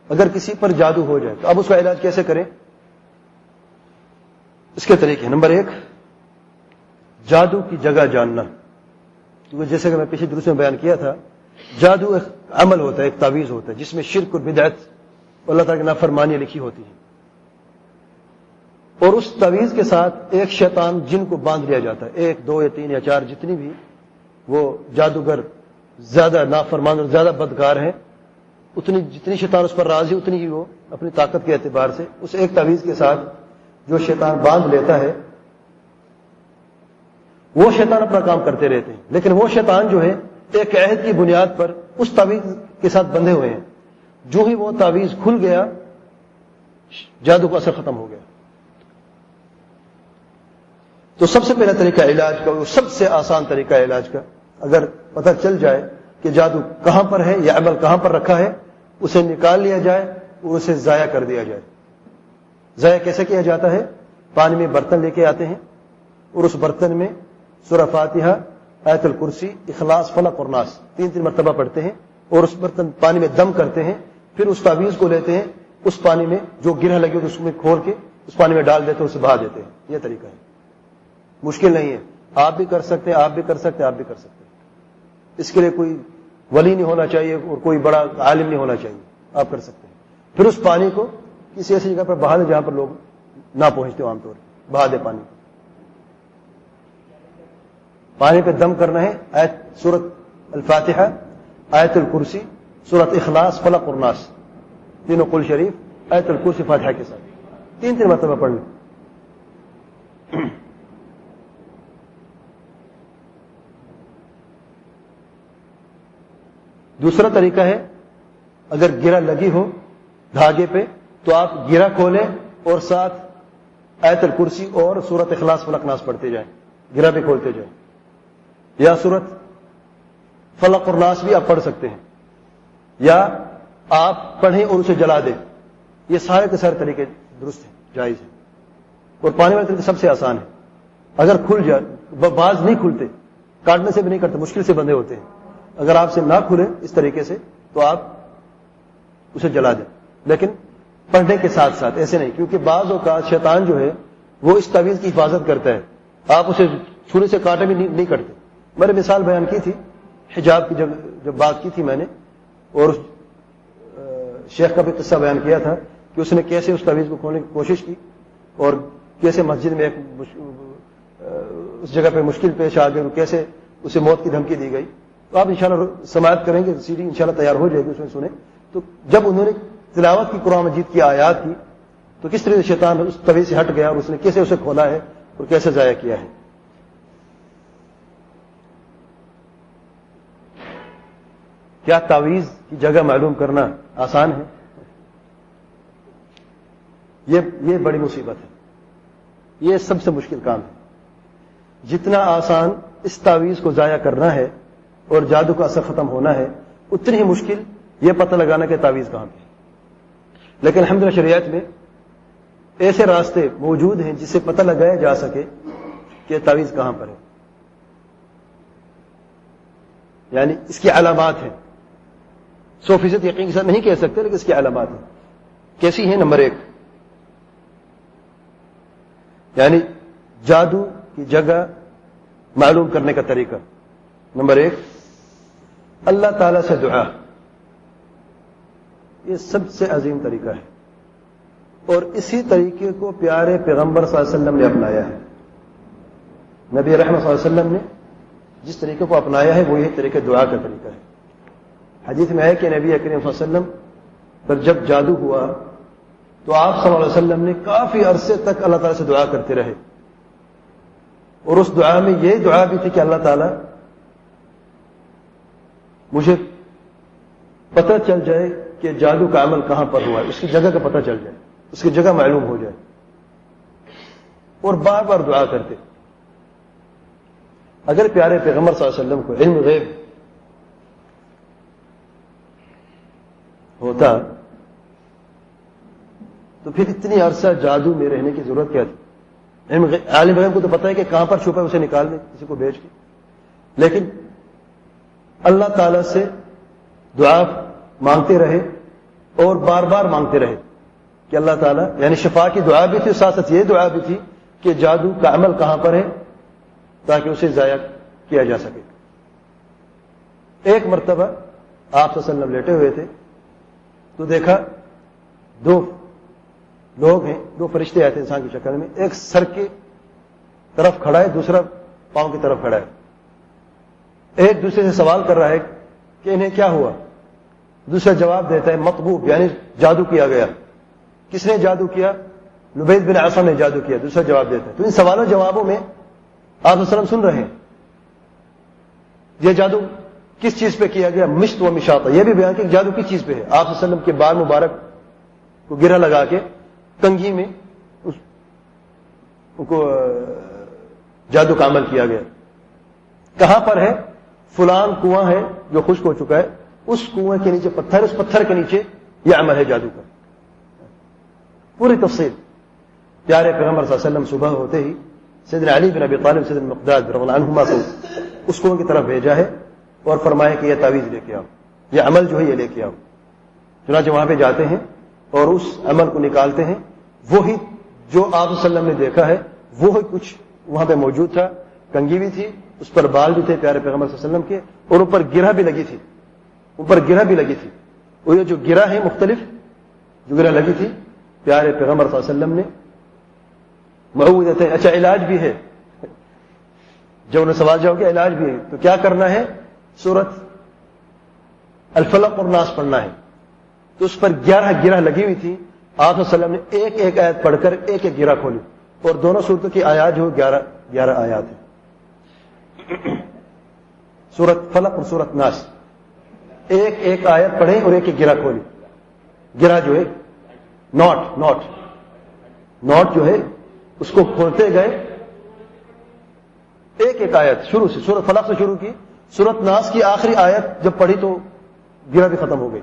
اگر کسی پر جادو ہو جائے تو اب اس کا علاج کیسے کریں؟ اس کے طریقے: نمبر 1، جادو کی جگہ جاننا. کیونکہ جیسے کہ میں پچھلے دروس میں بیان کیا تھا، جادو ایک عمل ہوتا ہے، ایک تعویذ ہوتا ہے جس میں شرک اور بدعت اللہ تعالیٰ کی نافرمانی لکھی ہوتی ہے. اور اس تعویذ کے ساتھ ایک شیطان جن کو باندھ لیا جاتا ہے، 1 2 یا 3 یا 4 جتنی بھی وہ جادوگر زیادہ نافرمان اور زیادہ بدکار ہیں، جتنی شیطان اس پر راضی اتنی ہی وہ اپنی طاقت کے اعتبار سے اس ایک تعویذ کے ساتھ جو شیطان باندھ لیتا ہے وہ شیطان اپنا کام کرتے رہتے ہیں. لیکن وہ شیطان جو ہے ایک عہد کی بنیاد پر اس تعویذ کے ساتھ بندھے ہوئے ہیں. جو ہی وہ تعویذ کھل گیا جادو کا اثر ختم ہو گیا. تو سب سے پہلا طریقہ علاج کا، وہ سب سے آسان طریقہ علاج کا، اگر پتہ چل جائے کہ جادو کہاں پر ہے یا عمل کہاں پر رکھا ہے، اسے نکال لیا جائے اور اسے ضائع کر دیا جائے. ضائع کیسے کیا جاتا ہے؟ پانی میں برتن لے کے آتے ہیں اور اس برتن میں سورہ فاتحہ، آیت الکرسی، اخلاص، فلق اور ناس 3 مرتبہ پڑھتے ہیں اور اس برتن پانی میں دم کرتے ہیں. پھر اس تعویذ کو لیتے ہیں، اس پانی میں جو گرہ لگی ہوتی ہے اس میں کھول کے اس پانی میں ڈال دیتے ہیں، اسے بہا دیتے ہیں. یہ طریقہ ہے، مشکل نہیں ہے. آپ بھی کر سکتے ہیں، آپ بھی کر سکتے ہیں، آپ بھی کر سکتے ہیں. اس کے لیے کوئی ولی نہیں ہونا چاہیے اور کوئی بڑا عالم نہیں ہونا چاہیے، آپ کر سکتے ہیں. پھر اس پانی کو کسی ایسی جگہ پر بہا دیں جہاں پر لوگ نہ پہنچتے ہو، عام طور پر بہا دے. پانی پہ دم کرنا ہے. سورۃ الفاتحہ، آیت الکرسی، سورۃ اخلاص، فلق اور ناس، تینوں قل شریف، آیت الکرسی، فاتحہ کے ساتھ 3 مرتبہ پڑھ لیں. دوسرا طریقہ ہے، اگر گرہ لگی ہو دھاگے پہ تو آپ گرہ کھولیں اور ساتھ آیت الکرسی اور سورۃ اخلاص، فلق، ناس پڑھتے جائیں، گرہ پہ کھولتے جائیں. یا سورۃ فلق اور ناس بھی آپ پڑھ سکتے ہیں، یا آپ پڑھیں اور اسے جلا دیں. یہ سارے کے سارے طریقے درست ہیں، جائز ہیں. اور پانی والے طریقے سب سے آسان ہے. اگر کھل جائے، بعض نہیں کھلتے، کاٹنے سے بھی نہیں کرتے، مشکل سے بندھے ہوتے ہیں. اگر آپ سے نہ کھلے اس طریقے سے تو آپ اسے جلا دیں، لیکن پڑھنے کے ساتھ ساتھ. ایسے نہیں، کیونکہ بعض اوقات شیطان جو ہے وہ اس تعویذ کی حفاظت کرتا ہے. آپ اسے چھری سے کاٹے بھی نہیں کرتے. میں نے مثال بیان کی تھی حجاب کی، جب بات کی تھی میں نے، اور اس شیخ کا بھی قصہ بیان کیا تھا کہ اس نے کیسے اس تعویذ کو کھولنے کی کوشش کی اور کیسے مسجد میں اس جگہ پہ مشکل پیش آ گئی اور کیسے اسے موت کی دھمکی دی گئی. تو آپ انشاءاللہ سماعت کریں گے، CD انشاءاللہ تیار ہو جائے گی، اس میں سنیں. تو جب انہوں نے تلاوت کی قرآن مجید کی آیات کی تو کس طرح سے شیطان اس تعویذ سے ہٹ گیا اور اس نے کیسے اسے کھولا ہے اور کیسے ضائع کیا ہے. کیا تعویذ کی جگہ معلوم کرنا آسان ہے؟ یہ بڑی مصیبت ہے. یہ سب سے مشکل کام ہے. جتنا آسان اس تعویذ کو ضائع کرنا ہے اور جادو کا اثر ختم ہونا ہے، اتنی ہی مشکل یہ پتہ لگانا کہ تعویذ کہاں پہ ہے. لیکن الحمدللہ شریعت میں ایسے راستے موجود ہیں جس سے پتہ لگایا جا سکے کہ تعویذ کہاں پر ہے. یعنی اس کی علامات ہیں. 100% یقین کے ساتھ نہیں کہہ سکتے، لیکن اس کی علامات ہیں. کیسی ہیں؟ نمبر 1، یعنی جادو کی جگہ معلوم کرنے کا طریقہ. نمبر 1، اللہ تعالی سے دعا. یہ سب سے عظیم طریقہ ہے اور اسی طریقے کو پیارے پیغمبر صلی اللہ علیہ وسلم نے اپنایا ہے. نبی رحمت صلی اللہ علیہ وسلم نے جس طریقے کو اپنایا ہے وہ یہ طریقہ دعا کا طریقہ ہے. حدیث میں ہے کہ نبی کریم صلی اللہ علیہ وسلم پر جب جادو ہوا تو آپ صلی اللہ علیہ وسلم نے کافی عرصے تک اللہ تعالیٰ سے دعا کرتے رہے، اور اس دعا میں یہ دعا بھی تھی کہ اللہ تعالیٰ مجھے پتہ چل جائے کہ جادو کا عمل کہاں پر ہوا ہے، اس کی جگہ کا پتہ چل جائے، اس کی جگہ معلوم ہو جائے. اور بار بار دعا کرتے. اگر پیارے پیغمبر صلی اللہ علیہ وسلم کو علم غیب ہوتا تو پھر اتنی عرصہ جادو میں رہنے کی ضرورت کیا تھی؟ عالم غیب کو تو پتہ ہے کہ کہاں پر چھپا ہے، اسے نکال دیں کسی کو بھیج کے. لیکن اللہ تعالی سے دعا مانگتے رہے اور بار بار مانگتے رہے کہ اللہ تعالیٰ، یعنی شفا کی دعا بھی تھی، ساتھ ساتھ یہ دعا بھی تھی کہ جادو کا عمل کہاں پر ہے تاکہ اسے ضائع کیا جا سکے۔ ایک مرتبہ آپ صلی اللہ علیہ وسلم لیٹے ہوئے تھے تو دیکھا دو لوگ ہیں، دو فرشتے آئے تھے انسان کی شکل میں، ایک سر کی طرف کھڑا ہے، دوسرا پاؤں کی طرف کھڑا ہے، ایک دوسرے سے سوال کر رہا ہے کہ انہیں کیا ہوا؟ دوسرا جواب دیتا ہے مطبوب، یعنی جادو کیا گیا۔ کس نے جادو کیا؟ لبید بن عاصم نے جادو کیا، دوسرا جواب دیتا ہے۔ تو ان سوالوں جوابوں میں آپ صلی اللہ علیہ وسلم سن رہے ہیں یہ جادو کس چیز پہ کیا گیا؟ مشت و مشاطہ، یہ بھی بیان کہ جادو کس چیز پہ ہے۔ آپ صلی اللہ علیہ وسلم کے بال مبارک کو گرہ لگا کے کنگھی میں اس کو جادو کا عمل کیا گیا۔ کہاں پر ہے؟ فلان کنواں ہے جو خشک ہو چکا ہے، اس کنویں کے نیچے پتھر، اس پتھر کے نیچے یہ عمل ہے جادو کا۔ پوری تفصیل پیارے پیغمبر صلی اللہ علیہ وسلم صبح ہوتے ہی سیدنا علی بن ابی طالب، سیدنا مقداد رضی اللہ عنہما کو اس کنویں کی طرف بھیجا ہے اور فرمایا کہ یہ تعویذ لے کے آؤ، یہ عمل جو ہے یہ لے کے آؤ۔ چنانچہ وہاں پہ جاتے ہیں اور اس عمل کو نکالتے ہیں، وہی جو آپ صلی اللہ علیہ وسلم نے دیکھا ہے وہی کچھ وہاں پہ موجود تھا۔ کنگھی بھی تھی، اس پر بال بھی تھے پیارے پیغمبر صلی اللہ علیہ وسلم کے، اور اوپر گرہ بھی لگی تھی، اوپر گرہ بھی لگی تھی۔ وہ یہ جو گرہ ہے مختلف جو گرہ لگی تھی، پیارے پیغمبر صلی اللہ علیہ وسلم نے معوذتیں، اچھا علاج بھی ہے، جب انہیں سوال جاؤ کہ علاج بھی ہے تو کیا کرنا ہے؟ سورت الفلق اور ناس پڑھنا ہے۔ تو اس پر 11 گرہ لگی ہوئی تھی، آپ صلی اللہ علیہ وسلم نے ایک ایک آیت پڑھ کر ایک ایک گرہ کھولی، اور دونوں صورتوں کی آیات جو 11 آیات ہیں، سورت فلق اور سورت ناس، ایک ایک آیت پڑھیں اور ایک ایک گرہ کھولی۔ گرہ جو ہے نوٹ جو ہے اس کو کھولتے گئے، ایک ایک آیت شروع سے، سورت فلق سے شروع کی، سورت ناس کی آخری آیت جب پڑھی تو گرہ بھی ختم ہو گئی۔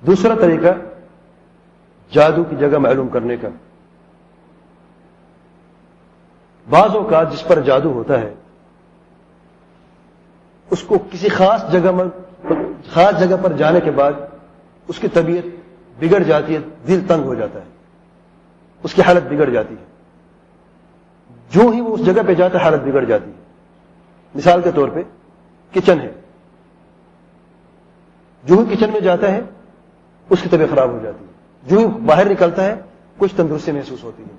دوسرا طریقہ جادو کی جگہ معلوم کرنے کا، بعض اوقات جس پر جادو ہوتا ہے اس کو کسی خاص جگہ پر جانے کے بعد اس کی طبیعت بگڑ جاتی ہے، دل تنگ ہو جاتا ہے، اس کی حالت بگڑ جاتی ہے، جو ہی وہ اس جگہ پہ جاتا ہے حالت بگڑ جاتی ہے۔ مثال کے طور پہ کچن ہے، جو ہی کچن میں جاتا ہے اس کی طبیعت خراب ہو جاتی ہے، جو ہی باہر نکلتا ہے کچھ تندرستی محسوس ہوتی ہے۔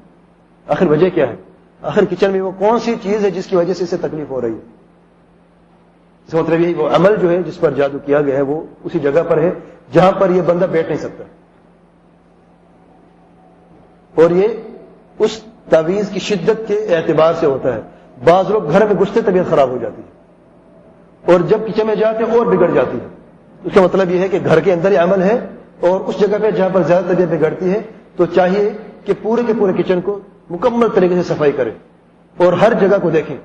آخر وجہ کیا ہے؟ آخر کچن میں وہ کون سی چیز ہے جس کی وجہ سے اسے تکلیف ہو رہی ہے؟ اس کا مطلب یہی وہ عمل جو ہے جس پر جادو کیا گیا ہے وہ اسی جگہ پر ہے جہاں پر یہ بندہ بیٹھ نہیں سکتا، اور یہ اس تعویذ کی شدت کے اعتبار سے ہوتا ہے۔ بعض لوگ گھر میں گھستے طبیعت خراب ہو جاتی ہے، اور جب کچن میں جاتے اور بگڑ جاتی ہے۔ اس کا مطلب یہ ہے کہ گھر کے اندر ہی عمل ہے، اور اس جگہ پہ جہاں پر زیادہ طبیعت بگڑتی ہے تو چاہیے کہ پورے کے پورے کچن کو مکمل طریقے سے صفائی کریں، اور ہر جگہ کو دیکھیں،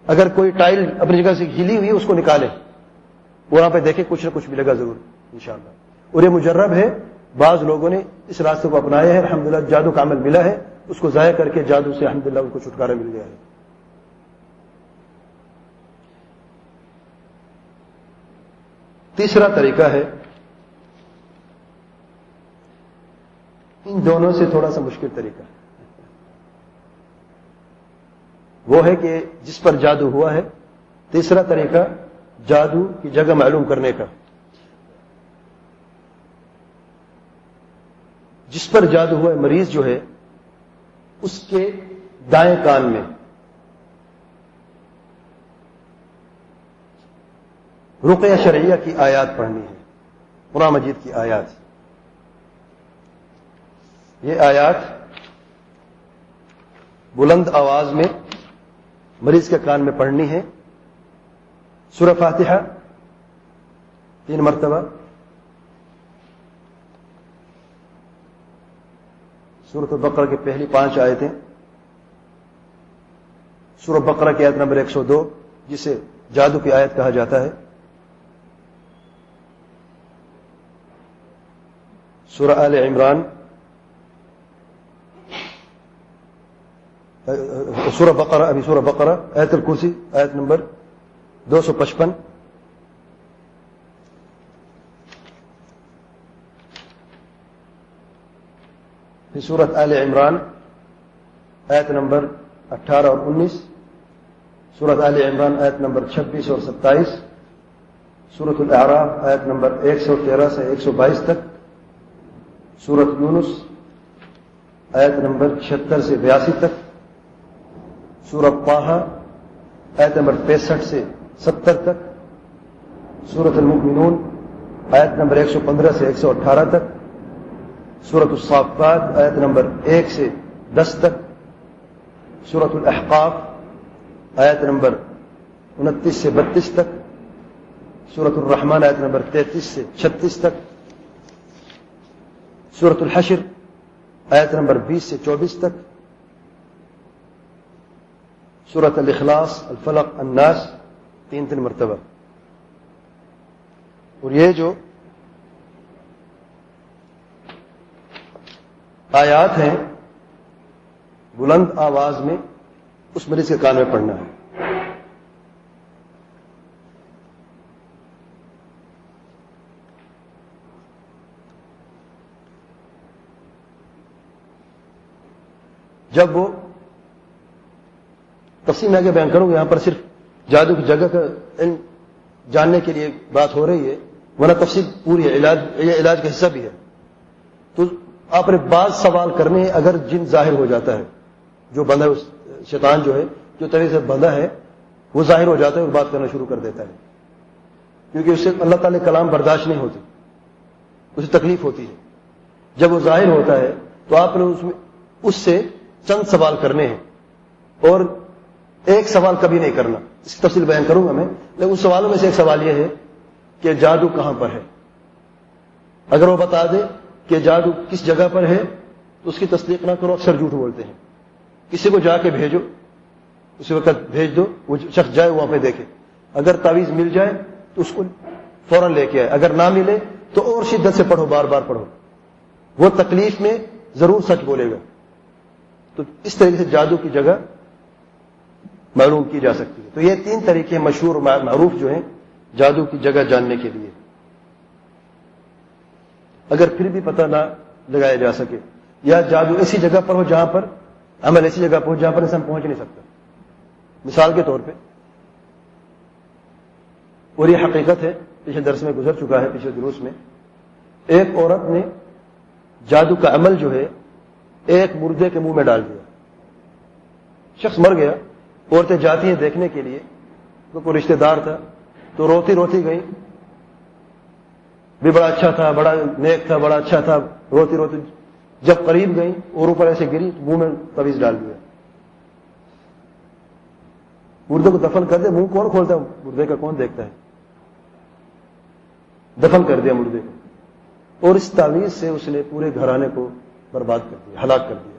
اگر کوئی ٹائل اپنی جگہ سے ہلی ہوئی ہے اس کو نکالیں، وہاں پہ دیکھیں کچھ نہ کچھ ملے گا ضرور انشاءاللہ۔ اور یہ مجرب ہے، بعض لوگوں نے اس راستے کو اپنایا ہے، الحمدللہ جادو کا عمل ملا ہے، اس کو ضائع کر کے جادو سے الحمدللہ ان کو چھٹکارا مل گیا ہے۔ تیسرا طریقہ ہے، ان دونوں سے تھوڑا سا مشکل طریقہ، وہ ہے کہ جس پر جادو ہوا ہے، تیسرا طریقہ جادو کی جگہ معلوم کرنے کا۔ جس پر جادو ہوا ہے مریض جو ہے اس کے دائیں کان میں رقیہ شرعیہ کی آیات پڑھنی ہے، قرآن مجید کی آیات۔ یہ آیات بلند آواز میں مریض کے کان میں پڑھنی ہے۔ سورہ فاتحہ 3 مرتبہ، سورۃ البقرہ کی پہلی 5 آیتیں، سورہ بقرہ کی آیت نمبر 102 جسے جادو کی آیت کہا جاتا ہے، سورہ آل عمران، سورہ بقرہ، ابھی سورہ بقرہ آیت الکرسی آیت نمبر 255، پھر سورت آل عمران آیت نمبر 18 اور 19، سورت آل عمران آیت نمبر 26 اور 27، سورت الاعراف آیت نمبر 113 سے 122 تک، سورت یونس آیت نمبر 76 سے 82 تک، سورت طٰہٰ آیت نمبر 65 سے 70 تک، سورت المؤمنون آیت نمبر 115 سے 118 تک، سورت الصافات آیت نمبر 1 سے 10 تک، سورت الاحقاف آیت نمبر 29 سے 32 تک، سورت الرحمن آیت نمبر 33 سے 36 تک، سورت الحشر آیت نمبر 20 سے 24 تک، سورت الاخلاص الفلق الناس 3 مرتبہ. اور یہ جو آیات ہیں بلند آواز میں اس مریض کے کان میں پڑھنا ہے. جب وہ تفصیل میں آگے بیان کروں گا، یہاں پر صرف جادو کی جگہ کا علم جاننے کے لیے بات ہو رہی ہے، ورنہ تفصیل پوری ہے، یہ علاج کا حصہ بھی ہے. تو آپ نے بعض سوال کرنے ہیں. اگر جن ظاہر ہو جاتا ہے، جو بندہ شیطان جو ہے جو طریقے سے بندہ ہے وہ ظاہر ہو جاتا ہے اور بات کرنا شروع کر دیتا ہے، کیونکہ اس سے اللہ تعالی کلام برداشت نہیں ہوتی، اسے تکلیف ہوتی ہے. جب وہ ظاہر ہوتا ہے تو آپ نے اس سے چند سوال کرنے ہیں، اور ایک سوال کبھی نہیں کرنا. اس کی تفصیل بیان کروں گا میں، لیکن اس سوالوں میں سے ایک سوال یہ ہے کہ جادو کہاں پر ہے. اگر وہ بتا دے کہ جادو کس جگہ پر ہے تو اس کی تصدیق نہ کرو، اکثر جھوٹ بولتے ہیں. کسی کو جا کے بھیجو، اسی وقت بھیج دو، وہ شخص جائے وہاں پہ دیکھے. اگر تعویذ مل جائے تو اس کو فوراً لے کے آئے، اگر نہ ملے تو اور شدت سے پڑھو، بار بار پڑھو، وہ تکلیف میں ضرور سچ بولے گا. تو اس طریقے سے جادو کی جگہ معلوم کی جا سکتی ہے. تو یہ 3 طریقے مشہور معروف جو ہیں جادو کی جگہ جاننے کے لیے. اگر پھر بھی پتہ نہ لگایا جا سکے، یا جادو ایسی جگہ پر ہو جہاں پر عمل ایسی جگہ پر ہو جہاں پر انسان پہنچ نہیں سکتا، مثال کے طور پہ، اور یہ حقیقت ہے، پچھلے درس میں گزر چکا ہے، پچھلے دروس میں، ایک عورت نے جادو کا عمل جو ہے ایک مردے کے منہ میں ڈال دیا. شخص مر گیا، عورتیں جاتی ہیں دیکھنے کے لیے، تو کوئی رشتہ دار تھا، تو روتی روتی گئی، بھی بڑا اچھا تھا، بڑا نیک تھا، بڑا اچھا تھا، روتی روتی جب قریب گئی اور اوپر ایسے گری تو منہ میں تعویذ ڈال دیا. مردے کو دفن کر دیا، منہ کون کھولتا ہے مردے کا، کون دیکھتا ہے؟ دفن کر دیا مردے کو، اور اس تعویذ سے اس نے پورے گھرانے کو برباد کر دیا، ہلاک کر دیا.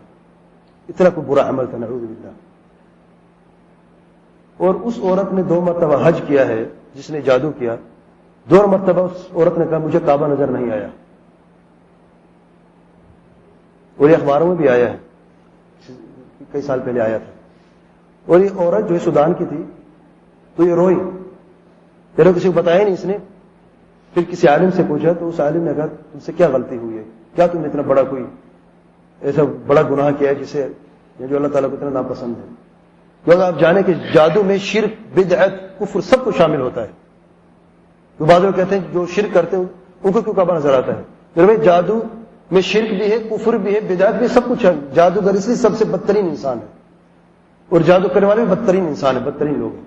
اتنا کوئی برا عمل تھا، نعوذ باللہ. اور اس عورت نے 2 مرتبہ حج کیا ہے، جس نے جادو کیا. 2 مرتبہ اس عورت نے کہا مجھے کعبہ نظر نہیں آیا، اور یہ اخباروں میں بھی آیا ہے، کئی سال پہلے آیا تھا. اور یہ عورت جو سودان کی تھی تو یہ روئی، پہلے کسی کو بتایا نہیں اس نے. پھر کسی عالم سے پوچھا تو اس عالم نے کہا تم سے کیا غلطی ہوئی ہے، کیا تم نے اتنا بڑا کوئی ایسا بڑا گناہ کیا ہے جسے جو اللہ تعالیٰ کو اتنا ناپسند ہے. کیونکہ آپ جانیں کہ جادو میں شرک، بدعت، کفر سب کچھ شامل ہوتا ہے. تو بعض لوگ کہتے ہیں جو شرک کرتے ہیں ان کو کیوں کعبہ نظر آتا ہے؟ پھر بھائی جادو میں شرک بھی ہے، کفر بھی ہے، بدعت بھی، سب کچھ ہے. جادوگر اس لیے سب سے بدترین انسان ہے، اور جادو کرنے والے بھی بدترین انسان ہے، بدترین لوگ ہیں.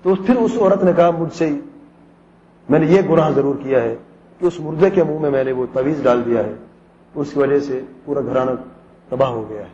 تو پھر اس عورت نے کہا مجھ سے میں نے یہ گناہ ضرور کیا ہے کہ اس مردے کے منہ میں نے وہ تعویذ ڈال دیا ہے، اس کی وجہ سے پورا گھرانہ تباہ ہو گیا ہے.